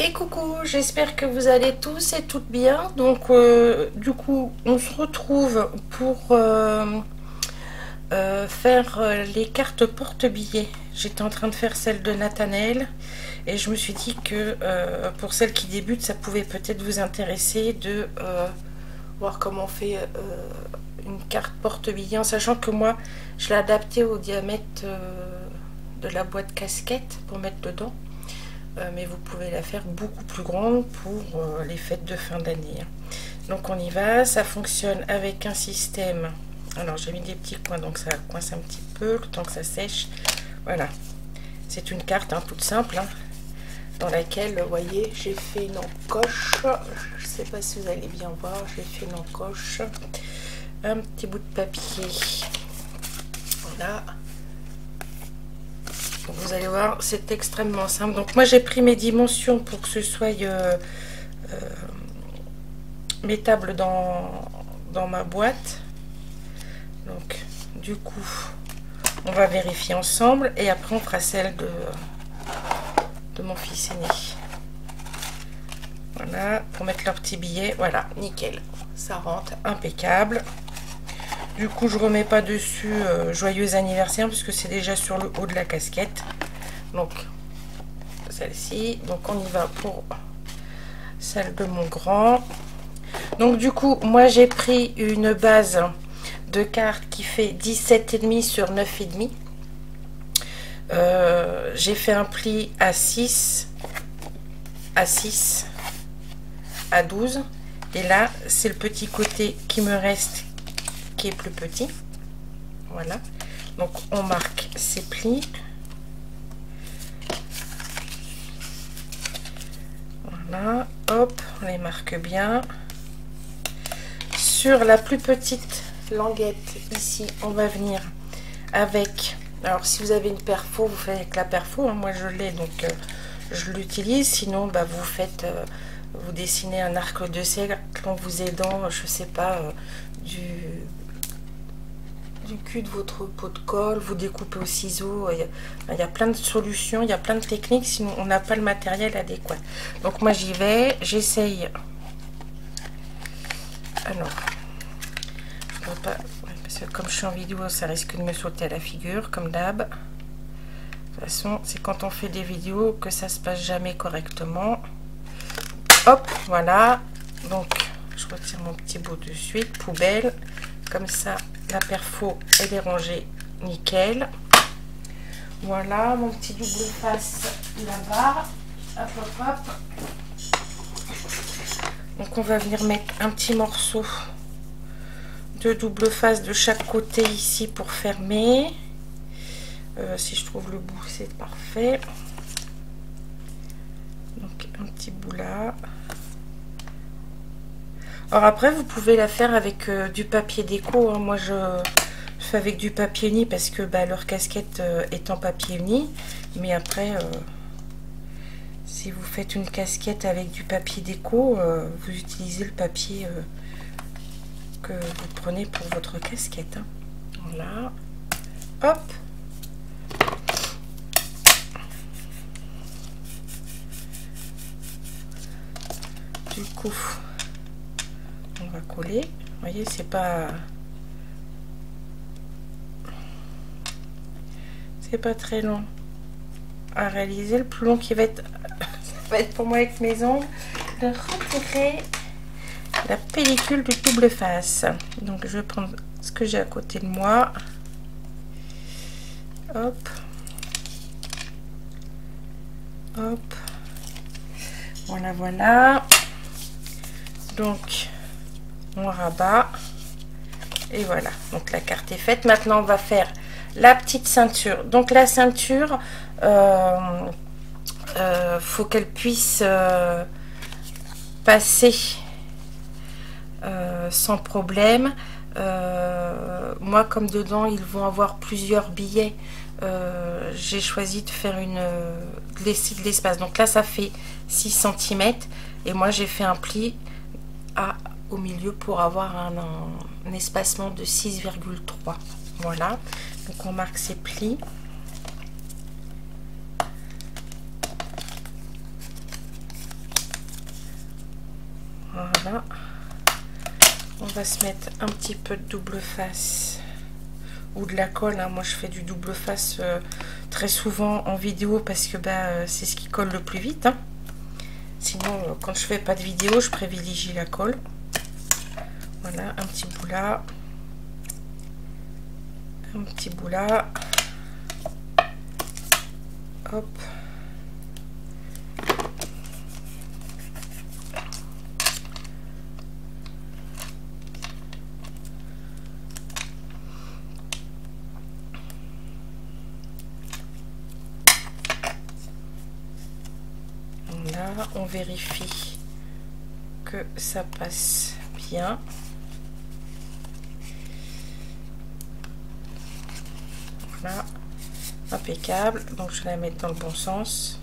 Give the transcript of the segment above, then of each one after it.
Et coucou, j'espère que vous allez tous et toutes bien. Donc du coup, on se retrouve pour faire les cartes porte-billets. J'étais en train de faire celle de Nathanaël et je me suis dit que pour celles qui débutent, ça pouvait peut-être vous intéresser de voir comment on fait une carte porte-billets, en sachant que moi, je l'ai adapté au diamètre de la boîte casquette pour mettre dedans. Mais vous pouvez la faire beaucoup plus grande pour les fêtes de fin d'année. Donc on y va, ça fonctionne avec un système. Alors j'ai mis des petits coins, donc ça coince un petit peu le temps que ça sèche. Voilà, c'est une carte toute simple, dans laquelle, vous voyez, j'ai fait une encoche. Je sais pas si vous allez bien voir, j'ai fait une encoche, un petit bout de papier. Voilà. Vous allez voir, c'est extrêmement simple. Donc moi j'ai pris mes dimensions pour que ce soit mettable dans ma boîte. Donc du coup on va vérifier ensemble et après on fera celle de mon fils aîné. Voilà, pour mettre leur petit billet. Voilà, nickel, ça rentre impeccable. Du coup, je remets pas dessus joyeux anniversaire puisque c'est déjà sur le haut de la casquette. Donc, celle-ci. Donc, on y va pour celle de mon grand. Donc, du coup, moi, j'ai pris une base de cartes qui fait 17,5 sur 9,5. J'ai fait un pli à 6, à 6, à 12. Et là, c'est le petit côté qui me reste qui est plus petit. Voilà, donc on marque ces plis. Voilà, hop, on les marque bien. Sur la plus petite languette ici, on va venir avec, alors si vous avez une perfo, vous faites avec la perfo, moi je l'ai, donc je l'utilise. Sinon vous faites vous dessinez un arc de cercle en vous aidant, je sais pas, du cul de votre pot de colle, vous découpez au ciseau. Il y a plein de solutions, il y a plein de techniques, sinon on n'a pas le matériel adéquat. Donc moi j'y vais, j'essaye. Alors, je peux pas, parce que comme je suis en vidéo, ça risque de me sauter à la figure, comme d'hab. De toute façon, c'est quand on fait des vidéos que ça se passe jamais correctement. Hop, voilà. Donc, je retire mon petit bout de suite, poubelle. Comme ça, la perfo, elle est rangée nickel. Voilà, mon petit double face là-bas. Hop, hop, hop. Donc, on va venir mettre un petit morceau de double face de chaque côté ici pour fermer. Si je trouve le bout, c'est parfait. Donc, un petit bout là. Alors après, vous pouvez la faire avec du papier déco. Moi, je fais avec du papier uni parce que leur casquette est en papier uni. Mais après, si vous faites une casquette avec du papier déco, vous utilisez le papier que vous prenez pour votre casquette. Voilà. Hop. Du coup, on va coller. Vous voyez, c'est pas très long à réaliser. Le plus long qui va être, ça va être pour moi avec mes ongles, de retirer la pellicule du double face. Donc je vais prendre ce que j'ai à côté de moi. Hop, hop, voilà, voilà. Donc on rabat et voilà, donc la carte est faite. Maintenant on va faire la petite ceinture. Donc la ceinture, faut qu'elle puisse passer sans problème. Moi, comme dedans ils vont avoir plusieurs billets, j'ai choisi de faire de laisser de l'espace. Donc là ça fait 6 cm et moi j'ai fait un pli au milieu pour avoir un espacement de 6,3. Voilà, donc on marque ces plis. Voilà. On va se mettre un petit peu de double face ou de la colle, hein. Moi je fais du double face très souvent en vidéo parce que c'est ce qui colle le plus vite, hein. Sinon quand je fais pas de vidéo je privilégie la colle. Voilà, un petit bout là, un petit bout là, hop. Là, on vérifie que ça passe bien. Voilà, impeccable. Donc je vais la mettre dans le bon sens.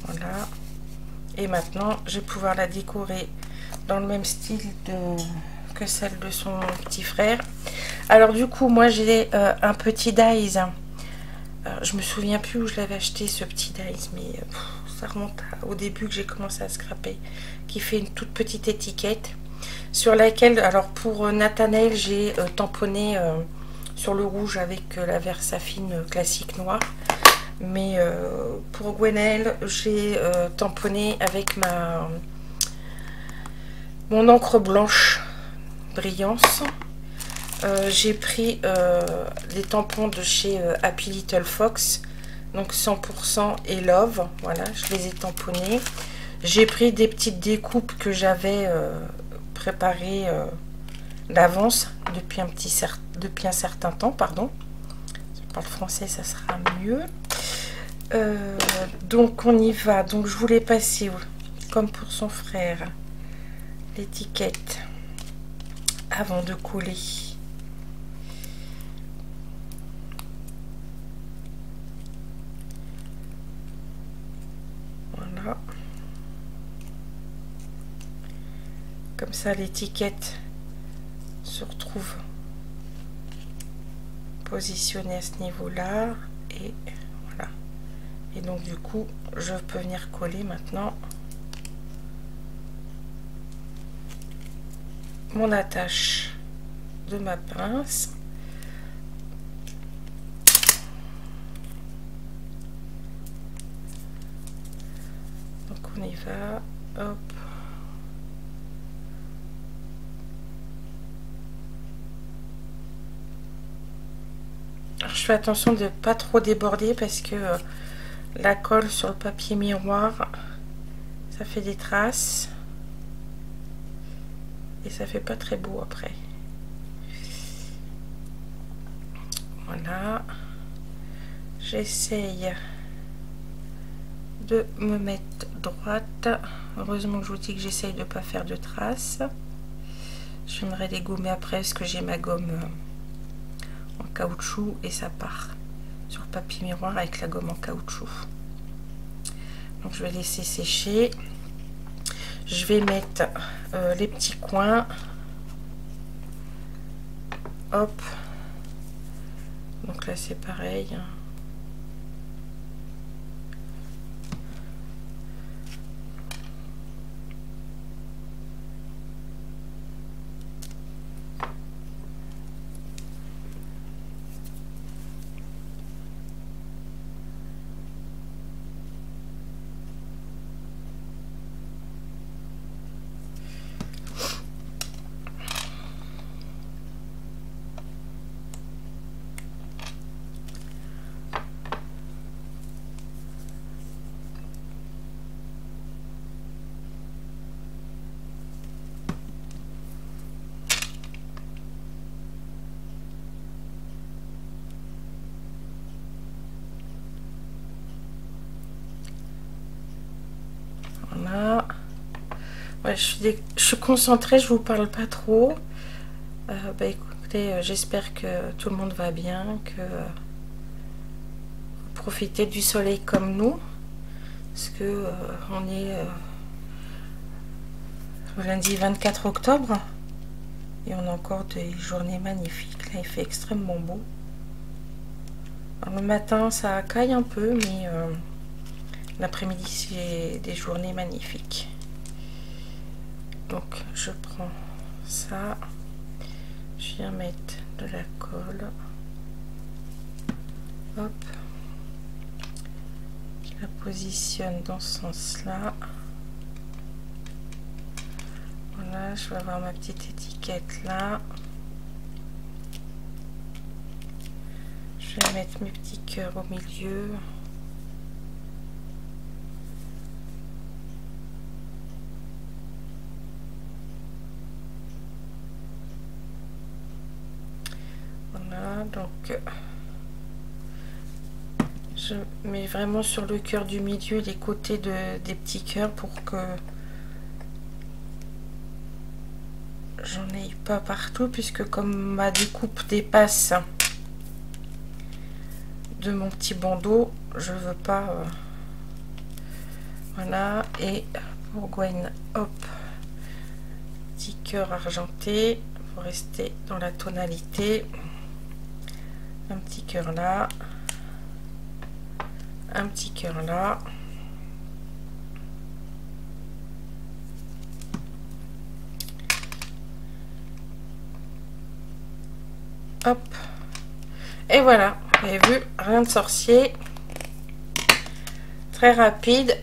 Voilà. Et maintenant, je vais pouvoir la décorer dans le même style que celle de son petit frère. Alors du coup, moi j'ai un petit dies. Je me souviens plus où je l'avais acheté, ce petit dies, mais ça remonte au début que j'ai commencé à scraper, qui fait une toute petite étiquette sur laquelle, alors pour Nathanaël, j'ai tamponné sur le rouge avec la Versafine classique noire, mais pour Gwenaël, j'ai tamponné avec mon encre blanche Brillance. J'ai pris les tampons de chez Happy Little Fox, donc 100% et Love. Voilà, je les ai tamponnés. J'ai pris des petites découpes que j'avais préparées d'avance depuis un certain temps, pardon. Si je parle français, ça sera mieux. Donc on y va. Donc je voulais passer, comme pour son frère, l'étiquette avant de coller. Voilà. Comme ça, l'étiquette se retrouve positionnée à ce niveau-là. Et voilà. Et donc, du coup, je peux venir coller maintenant mon attache de ma pince. Donc, on y va. Hop. Alors, je fais attention de ne pas trop déborder parce que la colle sur le papier miroir, ça fait des traces et ça fait pas très beau après. Voilà, j'essaye de me mettre droite. Heureusement que je vous dis que j'essaye de ne pas faire de traces. Je viendrai les gommer après parce que j'ai ma gomme en caoutchouc et ça part sur le papier miroir avec la gomme en caoutchouc. Donc je vais laisser sécher. Je vais mettre les petits coins. Hop. Donc là c'est pareil. Voilà. Ouais, je suis concentrée, je vous parle pas trop. Écoutez, j'espère que tout le monde va bien, que vous profitez du soleil comme nous, parce que on est le lundi 24 octobre et on a encore des journées magnifiques. Là, il fait extrêmement beau. Alors, le matin, ça caille un peu, mais L'après-midi, c'est des journées magnifiques. Donc je prends ça, je viens mettre de la colle, hop, je la positionne dans ce sens là. Voilà, je vais avoir ma petite étiquette là. Je vais mettre mes petits cœurs au milieu. Voilà, donc je mets vraiment sur le cœur du milieu les côtés des petits cœurs pour que j'en ai pas partout, puisque comme ma découpe dépasse de mon petit bandeau, je veux pas voilà. Et pour Gwen, hop, petit cœur argenté pour rester dans la tonalité, un petit cœur là, un petit cœur là, hop, et voilà, vous avez vu, rien de sorcier, très rapide.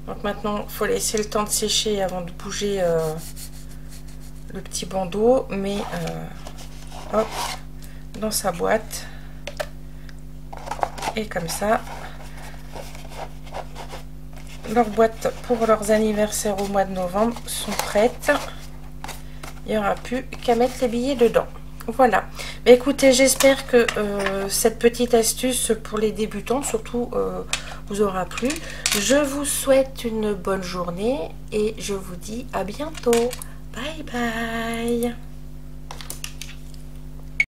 Donc maintenant il faut laisser le temps de sécher avant de bouger le petit bandeau, mais hop, dans sa boîte, et comme ça leurs boîtes pour leurs anniversaires au mois de novembre sont prêtes. Il n'y aura plus qu'à mettre les billets dedans. Voilà. Mais écoutez, j'espère que cette petite astuce pour les débutants surtout vous aura plu. Je vous souhaite une bonne journée et je vous dis à bientôt. Bye bye.